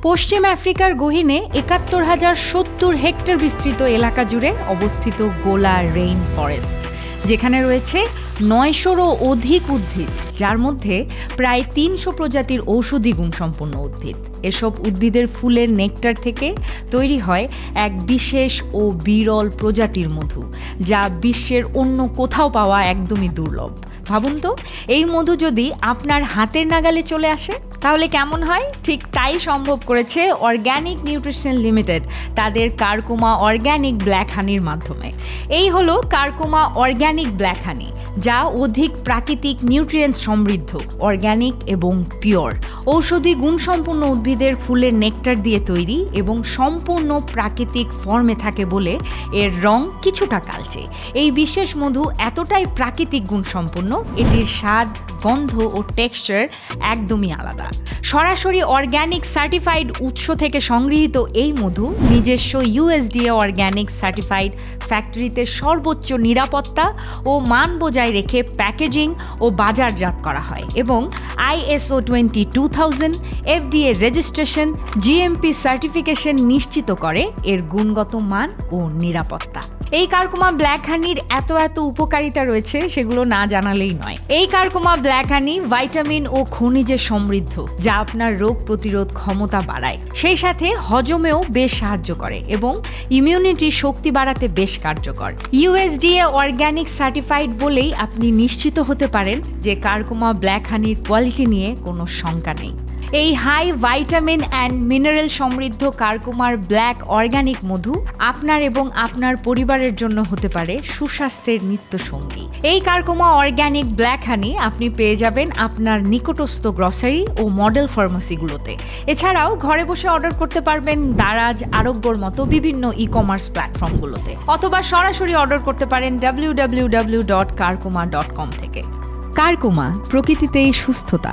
পশ্চিম আফ্রিকার গহীনে ৭১,০৭০ হেক্টর বিস্তৃত এলাকা জুড়ে অবস্থিত গোলা রেইন ফরেস্ট, যেখানে রয়েছে ৯০০রও অধিক উদ্ভিদ, যার মধ্যে প্রায় ৩০০ প্রজাতির ঔষধি গুণসম্পন্ন উদ্ভিদ। এসব উদ্ভিদের ফুলের নেকটার থেকে তৈরি হয় এক বিশেষ ও বিরল প্রজাতির মধু, যা বিশ্বের অন্য কোথাও পাওয়া একদমই দুর্লভ। ভাবুন তো, এই মধু যদি আপনার হাতের নাগালে চলে আসে তাহলে কেমন হয়? ঠিক তাই সম্ভব করেছে অর্গ্যানিক নিউট্রিশন লিমিটেড তাদের কারকোমা অর্গ্যানিক ব্ল্যাক হানির মাধ্যমে। এই হলো কারকোমা অর্গ্যানিক ব্ল্যাক হানি, যা অধিক প্রাকৃতিক নিউট্রিয়েন্টস সমৃদ্ধ, অর্গ্যানিক এবং পিওর। ঔষধি গুণসম্পন্ন উদ্ভিদের ফুলের নেকটার দিয়ে তৈরি এবং সম্পূর্ণ প্রাকৃতিক ফর্মে থাকে বলে এর রং কিছুটা কালচে। এই বিশেষ মধু এতটাই প্রাকৃতিক গুণসম্পন্ন, এটির স্বাদ, গন্ধ ও টেক্সচার একদমই আলাদা। সরাসরি অর্গ্যানিক সার্টিফাইড উৎস থেকে সংগৃহীত এই মধু নিজস্ব USDA অর্গ্যানিক সার্টিফাইড ফ্যাক্টরিতে সর্বোচ্চ নিরাপত্তা ও মান বজায় রেখে প্যাকেজিং ও বাজারজাত করা হয় এবং ISO 22000 FDA registration, GMP certification নিশ্চিত করে এর গুণগত মান ও নিরাপত্তা। এই কারকোমা ব্ল্যাক হানির এত উপকারিতা রয়েছে, সেগুলো না জানালেই নয়। এই কারকোমা ব্ল্যাক হানি ভিটামিন ও খনিজে সমৃদ্ধ, যা আপনার রোগ প্রতিরোধ ক্ষমতা বাড়ায়, সেই সাথে হজমেও বেশ সাহায্য করে এবং ইমিউনিটি শক্তি বাড়াতে বেশ কার্যকর। USDA অর্গ্যানিক সার্টিফাইড বলেই আপনি নিশ্চিত হতে পারেন যে কারকোমা ব্ল্যাক হানির কোয়ালিটি নিয়ে কোনো শঙ্কা নেই। এই হাই ভাইটামিন অ্যান্ড মিনারেল সমৃদ্ধ কারকোমার ব্ল্যাক অর্গ্যানিক মধু আপনার এবং আপনার পরিবারের জন্য হতে পারে সুস্বাস্থ্যের নিত্য সঙ্গী। এই কারকোমা অর্গ্যানিক ব্ল্যাক হানি আপনি পেয়ে যাবেন আপনার নিকটস্থ গ্রসারি ও মডেল ফার্মেসিগুলোতে। এছাড়াও ঘরে বসে অর্ডার করতে পারবেন দারাজ, আরোগ্যর মতো বিভিন্ন ই-কমার্স প্ল্যাটফর্মগুলোতে, অথবা সরাসরি অর্ডার করতে পারেন www.karkoma.com থেকে। কারকোমা, প্রকৃতিতেই সুস্থতা।